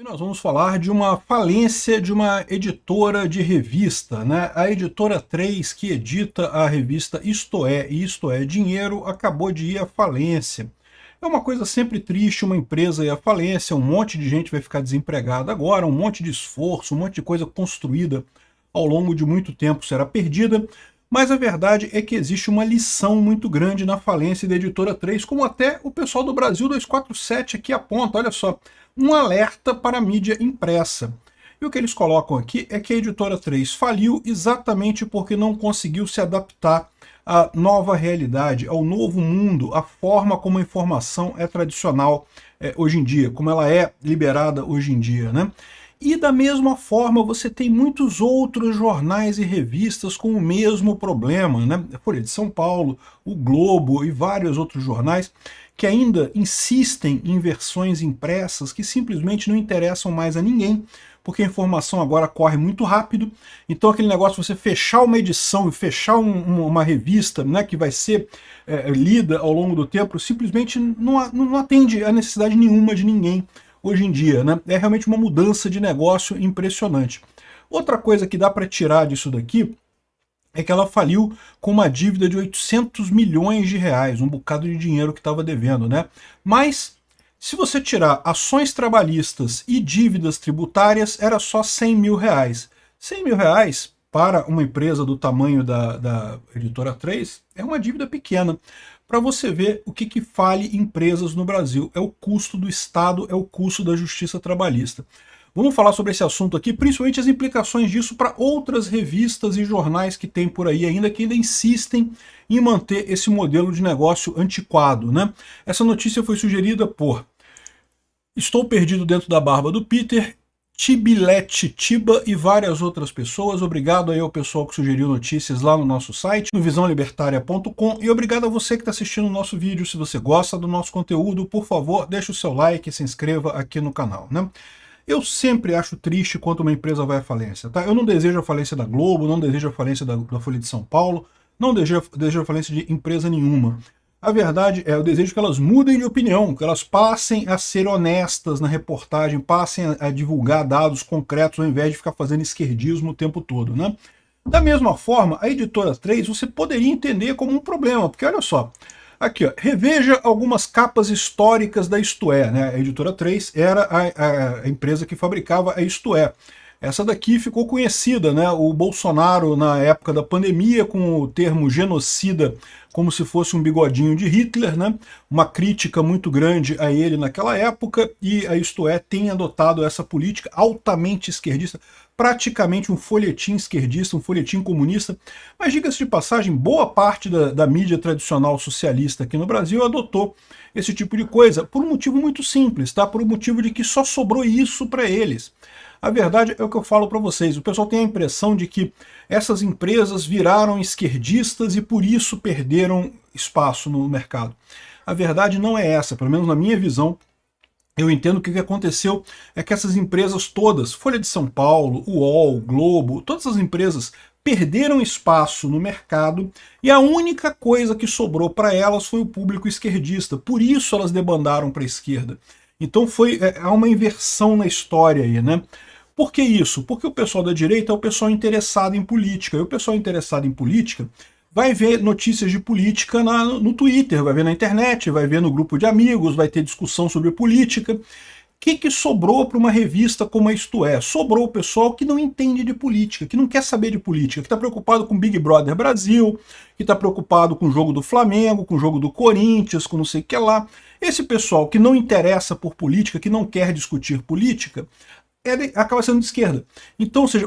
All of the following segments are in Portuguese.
Nós vamos falar de uma falência de uma editora de revista, né? A Editora 3, que edita a revista Isto É e Isto É Dinheiro, acabou de ir à falência. É uma coisa sempre triste uma empresa ir à falência, um monte de gente vai ficar desempregada agora, um monte de esforço, um monte de coisa construída ao longo de muito tempo será perdida, mas a verdade é que existe uma lição muito grande na falência da Editora 3, como até o pessoal do Brasil 247 aqui aponta, olha só, um alerta para a mídia impressa. E o que eles colocam aqui é que a Editora 3 faliu exatamente porque não conseguiu se adaptar à nova realidade, ao novo mundo, à forma como a informação é tradicional hoje em dia, como ela é liberada hoje em dia, né? E da mesma forma você tem muitos outros jornais e revistas com o mesmo problema, né? A Folha de São Paulo, o Globo e vários outros jornais que ainda insistem em versões impressas que simplesmente não interessam mais a ninguém, porque a informação agora corre muito rápido, então aquele negócio de você fechar uma edição e fechar uma revista, né, que vai ser lida ao longo do tempo, simplesmente não atende a necessidade nenhuma de ninguém hoje em dia, né? É realmente uma mudança de negócio impressionante. Outra coisa que dá para tirar disso daqui é que ela faliu com uma dívida de 800 milhões de reais, um bocado de dinheiro que estava devendo, né? Mas, se você tirar ações trabalhistas e dívidas tributárias, era só 100 mil reais. 100 mil reais, para uma empresa do tamanho da Editora 3, é uma dívida pequena. Para você ver o que fale empresas no Brasil. É o custo do Estado, é o custo da justiça trabalhista. Vamos falar sobre esse assunto aqui, principalmente as implicações disso para outras revistas e jornais que tem por aí ainda, que ainda insistem em manter esse modelo de negócio antiquado, né? Essa notícia foi sugerida por Estou Perdido Dentro da Barba do Peter, Tibilete Tiba e várias outras pessoas. Obrigado aí ao pessoal que sugeriu notícias lá no nosso site, no visãolibertaria.com, e obrigado a você que está assistindo o nosso vídeo. Se você gosta do nosso conteúdo, por favor, deixe o seu like e se inscreva aqui no canal, né? Eu sempre acho triste quando uma empresa vai à falência, tá? Eu não desejo a falência da Globo, não desejo a falência da Folha de São Paulo, não desejo a falência de empresa nenhuma. A verdade é, eu desejo que elas mudem de opinião, que elas passem a ser honestas na reportagem, passem a divulgar dados concretos ao invés de ficar fazendo esquerdismo o tempo todo, né? Da mesma forma, a Editora 3 você poderia entender como um problema, porque olha só, aqui, ó, reveja algumas capas históricas da Isto É, né? A Editora 3 era a empresa que fabricava a Isto É. Essa daqui ficou conhecida, né? O Bolsonaro, na época da pandemia, com o termo genocida como se fosse um bigodinho de Hitler, né? Uma crítica muito grande a ele naquela época, e a Isto É tem adotado essa política altamente esquerdista, praticamente um folhetim esquerdista, um folhetim comunista, mas diga-se de passagem, boa parte da mídia tradicional socialista aqui no Brasil adotou esse tipo de coisa, por um motivo muito simples, tá? Por um motivo de que só sobrou isso para eles. A verdade é o que eu falo para vocês, o pessoal tem a impressão de que essas empresas viraram esquerdistas e por isso perderam espaço no mercado. A verdade não é essa, pelo menos na minha visão. Eu entendo que o que aconteceu é que essas empresas todas, Folha de São Paulo, UOL, Globo, todas as empresas perderam espaço no mercado e a única coisa que sobrou para elas foi o público esquerdista. Por isso elas debandaram para a esquerda. Então há uma inversão na história aí, né? Por que isso? Porque o pessoal da direita é o pessoal interessado em política. E o pessoal interessado em política vai ver notícias de política no Twitter, vai ver na internet, vai ver no grupo de amigos, vai ter discussão sobre política. O que sobrou para uma revista como a Isto É? Sobrou o pessoal que não entende de política, que não quer saber de política, que está preocupado com Big Brother Brasil, que está preocupado com o jogo do Flamengo, com o jogo do Corinthians, com não sei o que lá. Esse pessoal que não interessa por política, que não quer discutir política, acaba sendo de esquerda. Então, ou seja,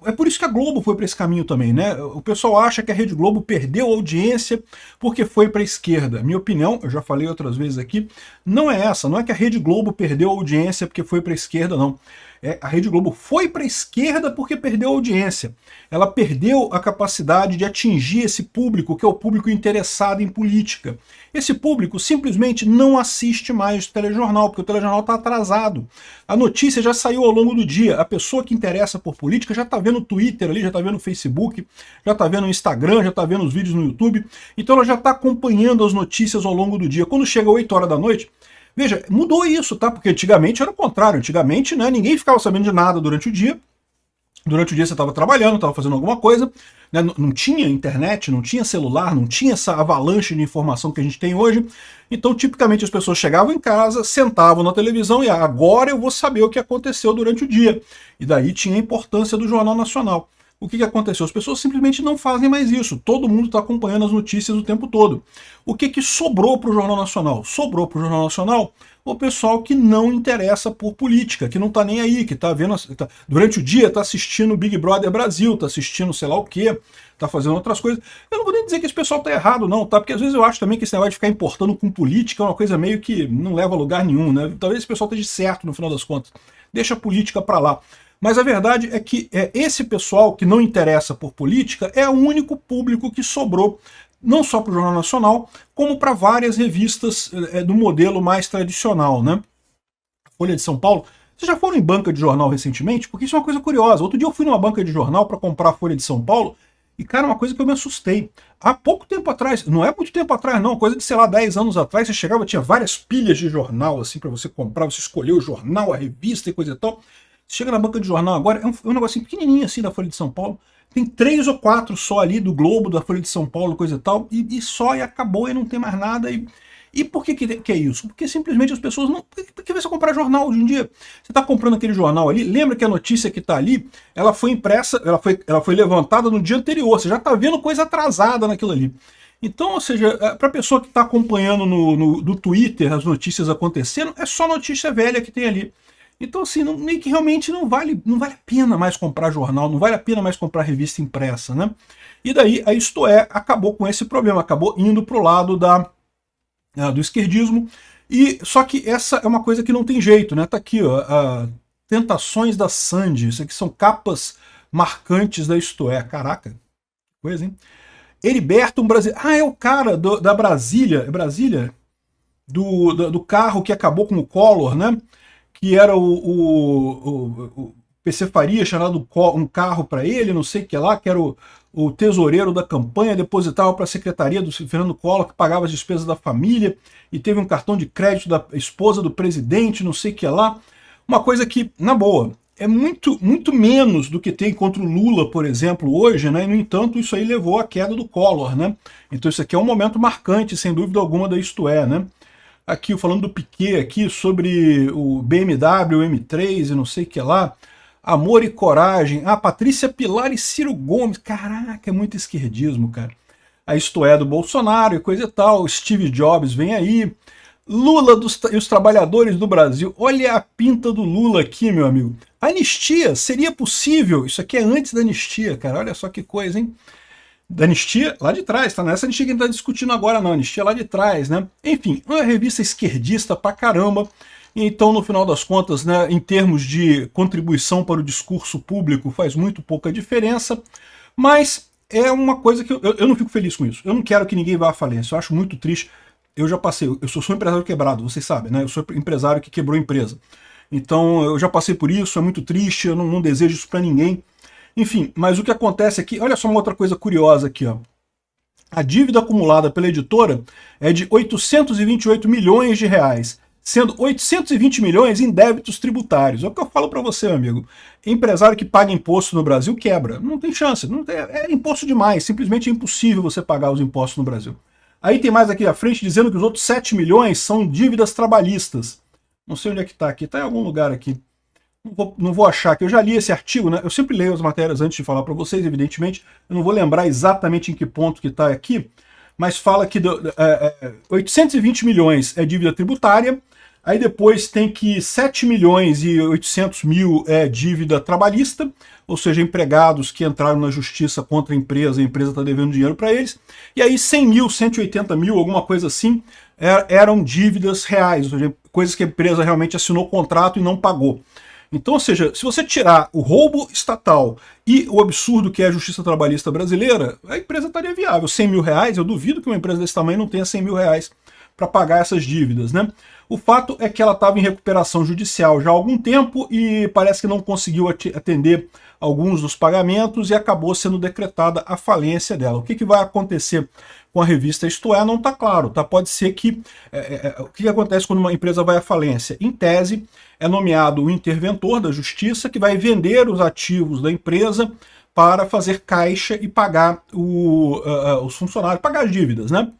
é por isso que a Globo foi para esse caminho também, né? O pessoal acha que a Rede Globo perdeu audiência porque foi para a esquerda. Minha opinião, eu já falei outras vezes aqui, não é essa. Não é que a Rede Globo perdeu audiência porque foi para a esquerda, não. A Rede Globo foi para a esquerda porque perdeu audiência. Ela perdeu a capacidade de atingir esse público, que é o público interessado em política. Esse público simplesmente não assiste mais o telejornal, porque o telejornal está atrasado. A notícia já saiu ao longo do dia. A pessoa que interessa por política já está vendo o Twitter ali, já está vendo o Facebook, já está vendo o Instagram, já está vendo os vídeos no YouTube. Então ela já está acompanhando as notícias ao longo do dia. Quando chega 8 horas da noite, Veja, mudou isso, tá? Porque antigamente era o contrário. Antigamente, né, ninguém ficava sabendo de nada durante o dia. Durante o dia você estava trabalhando, estava fazendo alguma coisa, né? Não tinha internet, não tinha celular, não tinha essa avalanche de informação que a gente tem hoje. Então, tipicamente, as pessoas chegavam em casa, sentavam na televisão e agora eu vou saber o que aconteceu durante o dia. E daí tinha a importância do Jornal Nacional. O que aconteceu? As pessoas simplesmente não fazem mais isso. Todo mundo está acompanhando as notícias o tempo todo. O que sobrou para o Jornal Nacional? Sobrou para o Jornal Nacional o pessoal que não interessa por política, que não está nem aí, que está vendo, durante o dia está assistindo Big Brother Brasil, está assistindo sei lá o quê, está fazendo outras coisas. Eu não vou nem dizer que esse pessoal está errado não, tá? Porque às vezes eu acho também que esse negócio de ficar importando com política é uma coisa meio que não leva a lugar nenhum, né? Talvez esse pessoal esteja certo no final das contas. Deixa a política para lá. Mas a verdade é que esse pessoal que não interessa por política é o único público que sobrou, não só para o Jornal Nacional, como para várias revistas do modelo mais tradicional, né? Folha de São Paulo. Vocês já foram em banca de jornal recentemente? Porque isso é uma coisa curiosa. Outro dia eu fui numa banca de jornal para comprar a Folha de São Paulo e, cara, uma coisa que eu me assustei. Há pouco tempo atrás, não é muito tempo atrás não, coisa de, sei lá, 10 anos atrás, você chegava, tinha várias pilhas de jornal, assim, para você comprar, você escolher o jornal, a revista e coisa e tal. Chega na banca de jornal agora, é um negocinho pequenininho assim da Folha de São Paulo. Tem 3 ou 4 só ali do Globo, da Folha de São Paulo, coisa e tal, e só, e acabou, e não tem mais nada. E por que é isso? Porque simplesmente as pessoas não... Por que você comprar jornal hoje em dia? Você está comprando aquele jornal ali, lembra que a notícia que está ali, ela foi impressa, ela foi levantada no dia anterior, você já está vendo coisa atrasada naquilo ali. Então, ou seja, para a pessoa que está acompanhando no Twitter as notícias acontecendo, é só notícia velha que tem ali. Então, assim, meio que realmente não vale a pena mais comprar jornal, não vale a pena mais comprar revista impressa, né? E daí a Isto É acabou com esse problema, acabou indo para o lado do esquerdismo, e só que essa é uma coisa que não tem jeito, né? Tá aqui, ó, Tentações da Sandy, isso aqui são capas marcantes da Isto É. Caraca, que coisa, hein? Heriberto, um brasileiro. Ah, é o cara da Brasília, é Brasília? Do carro que acabou com o Collor, né? Que era o PC Faria, chamado um carro para ele, não sei o que lá, que era o tesoureiro da campanha, depositava para a secretaria do Fernando Collor, que pagava as despesas da família, e teve um cartão de crédito da esposa do presidente, não sei o que lá. Uma coisa que, na boa, é muito menos do que tem contra o Lula, por exemplo, hoje, né? E, no entanto, isso aí levou à queda do Collor, né? Então isso aqui é um momento marcante, sem dúvida alguma, da Isto É, né? Aqui, falando do Piquet aqui, sobre o BMW M3 e não sei o que lá, Amor e Coragem, Patrícia Pilar e Ciro Gomes, caraca, é muito esquerdismo, cara. A Isto É do Bolsonaro e coisa e tal, Steve Jobs vem aí, Lula e os trabalhadores do Brasil, olha a pinta do Lula aqui, meu amigo. Anistia, seria possível? Isso aqui é antes da anistia, cara, olha só que coisa, hein? Da anistia lá de trás, tá? Não é essa anistia que a gente tá discutindo agora, não. Anistia lá de trás, né? Enfim, uma revista esquerdista pra caramba. Então, no final das contas, né, em termos de contribuição para o discurso público, faz muito pouca diferença. Mas é uma coisa que eu não fico feliz com isso. Eu não quero que ninguém vá à falência. Eu acho muito triste. Eu já passei, eu sou um empresário quebrado, vocês sabem, né? Eu sou empresário que quebrou a empresa. Então, eu já passei por isso, é muito triste, eu não desejo isso pra ninguém. Enfim, mas o que acontece aqui, olha só uma outra coisa curiosa aqui, ó. A dívida acumulada pela editora é de 828 milhões de reais, sendo 820 milhões em débitos tributários. É o que eu falo para você, meu amigo. Empresário que paga imposto no Brasil quebra. Não tem chance, é imposto demais, simplesmente é impossível você pagar os impostos no Brasil. Aí tem mais aqui à frente dizendo que os outros 7 milhões são dívidas trabalhistas. Não sei onde é que tá aqui, tá em algum lugar aqui. Não vou achar, que eu já li esse artigo, né? Eu sempre leio as matérias antes de falar para vocês, evidentemente. Eu não vou lembrar exatamente em que ponto que está aqui, mas fala que 820 milhões é dívida tributária, aí depois tem que 7 milhões e 800 mil é dívida trabalhista, ou seja, empregados que entraram na justiça contra a empresa está devendo dinheiro para eles, e aí 100 mil, 180 mil, alguma coisa assim, eram dívidas reais, ou seja, coisas que a empresa realmente assinou contrato e não pagou. Então, ou seja, se você tirar o roubo estatal e o absurdo que é a justiça trabalhista brasileira, a empresa estaria viável. 100 mil reais, eu duvido que uma empresa desse tamanho não tenha 100 mil reais para pagar essas dívidas, né? O fato é que ela estava em recuperação judicial já há algum tempo e parece que não conseguiu atender alguns dos pagamentos e acabou sendo decretada a falência dela. O que vai acontecer com a revista Isto É não está claro, tá? Pode ser que... o que acontece quando uma empresa vai à falência? Em tese, é nomeado o interventor da justiça que vai vender os ativos da empresa para fazer caixa e pagar os funcionários, pagar as dívidas, né?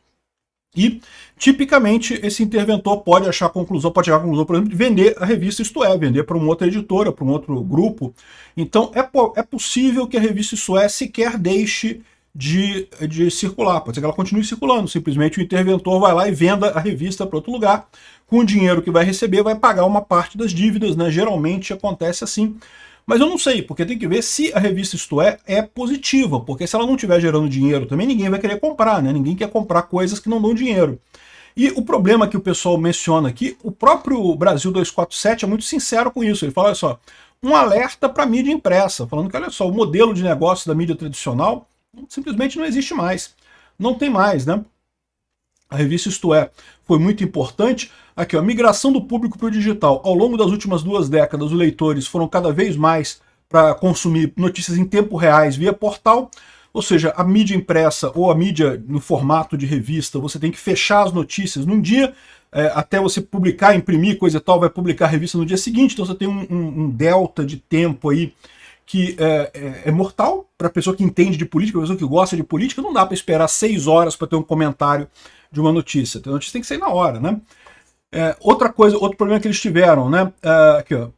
E, tipicamente, esse interventor pode chegar à conclusão, por exemplo, de vender a revista Isto É, vender para uma outra editora, para um outro grupo. Então, é possível que a revista Isto É sequer deixe de circular. Pode ser que ela continue circulando, simplesmente o interventor vai lá e venda a revista para outro lugar. Com o dinheiro que vai receber, vai pagar uma parte das dívidas, né? Geralmente acontece assim. Mas eu não sei, porque tem que ver se a revista Isto É positiva, porque se ela não estiver gerando dinheiro também, ninguém vai querer comprar, né? Ninguém quer comprar coisas que não dão dinheiro. E o problema que o pessoal menciona aqui, o próprio Brasil 247 é muito sincero com isso. Ele fala, olha só, um alerta para a mídia impressa, falando que, olha só, o modelo de negócio da mídia tradicional simplesmente não existe mais. Não tem mais, né? A revista Isto É foi muito importante. Aqui, ó, a migração do público para o digital. Ao longo das últimas 2 décadas, os leitores foram cada vez mais para consumir notícias em tempo reais via portal, ou seja, a mídia impressa ou a mídia no formato de revista, você tem que fechar as notícias num dia, até você publicar, imprimir, coisa e tal, vai publicar a revista no dia seguinte, então você tem um delta de tempo aí que é mortal para a pessoa que entende de política, para a pessoa que gosta de política. Não dá para esperar 6 horas para ter um comentário de uma notícia. A notícia tem que sair na hora, né? Outra coisa, outro problema que eles tiveram, né? Aqui, ó,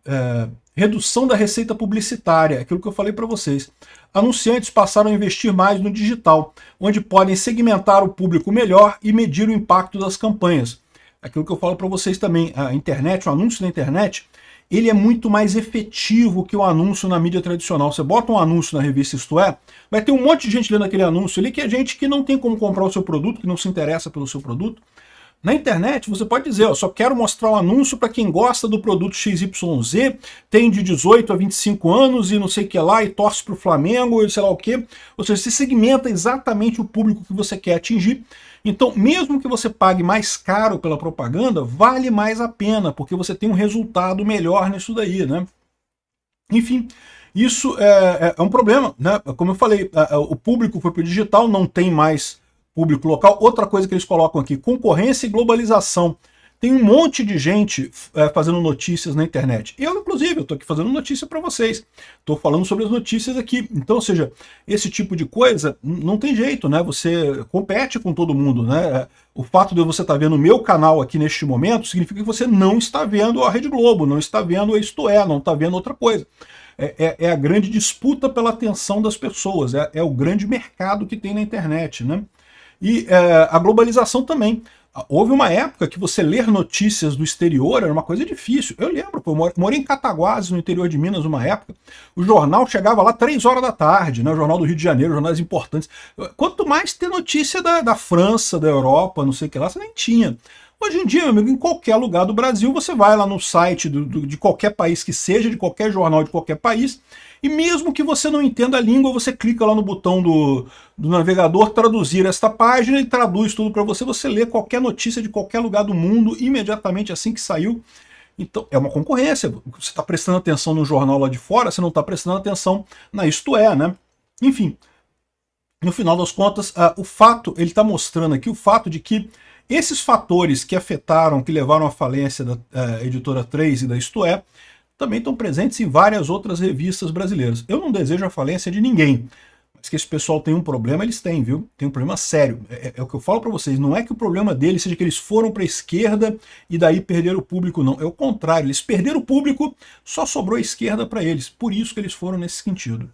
redução da receita publicitária, aquilo que eu falei para vocês. Anunciantes passaram a investir mais no digital, onde podem segmentar o público melhor e medir o impacto das campanhas. Aquilo que eu falo para vocês também, a internet, o anúncio na internet, ele é muito mais efetivo que o anúncio na mídia tradicional. Você bota um anúncio na revista Isto É, vai ter um monte de gente lendo aquele anúncio ali, que é gente que não tem como comprar o seu produto, que não se interessa pelo seu produto. Na internet, você pode dizer, ó, só quero mostrar um anúncio para quem gosta do produto XYZ, tem de 18 a 25 anos e não sei o que lá, e torce para o Flamengo, e sei lá o quê. Ou seja, você segmenta exatamente o público que você quer atingir. Então, mesmo que você pague mais caro pela propaganda, vale mais a pena, porque você tem um resultado melhor nisso daí, né? Enfim, isso é um problema, né? Como eu falei, o público foi para o digital, não tem mais público local. Outra coisa que eles colocam aqui, concorrência e globalização. Tem um monte de gente fazendo notícias na internet. Eu, inclusive, estou aqui fazendo notícia para vocês. Estou falando sobre as notícias aqui. Então, ou seja, esse tipo de coisa não tem jeito, né? Você compete com todo mundo, né? O fato de você estar vendo o meu canal aqui neste momento significa que você não está vendo a Rede Globo, não está vendo a Isto É, não está vendo outra coisa. É a grande disputa pela atenção das pessoas, é o grande mercado que tem na internet, né? E a globalização também. Houve uma época que você ler notícias do exterior era uma coisa difícil. Eu lembro, eu morei em Cataguases, no interior de Minas, uma época. O jornal chegava lá 3 horas da tarde, né? O Jornal do Rio de Janeiro, jornais importantes. Quanto mais ter notícia da França, da Europa, não sei o que lá, você nem tinha. Hoje em dia, meu amigo, em qualquer lugar do Brasil, você vai lá no site de qualquer país que seja, de qualquer jornal de qualquer país, e mesmo que você não entenda a língua, você clica lá no botão do navegador, traduzir esta página, e traduz tudo para você. Você lê qualquer notícia de qualquer lugar do mundo, imediatamente assim que saiu. Então, é uma concorrência. Você está prestando atenção no jornal lá de fora, você não está prestando atenção na Isto É, né? Enfim, no final das contas, o fato, ele está mostrando aqui o fato de que esses fatores que afetaram, que levaram à falência da Editora 3 e da Isto É, também estão presentes em várias outras revistas brasileiras. Eu não desejo a falência de ninguém, mas que esse pessoal tem um problema, eles têm, viu? Tem um problema sério. É o que eu falo para vocês, não é que o problema deles seja que eles foram para a esquerda e daí perderam o público, não. É o contrário, eles perderam o público, só sobrou a esquerda para eles. Por isso que eles foram nesse sentido.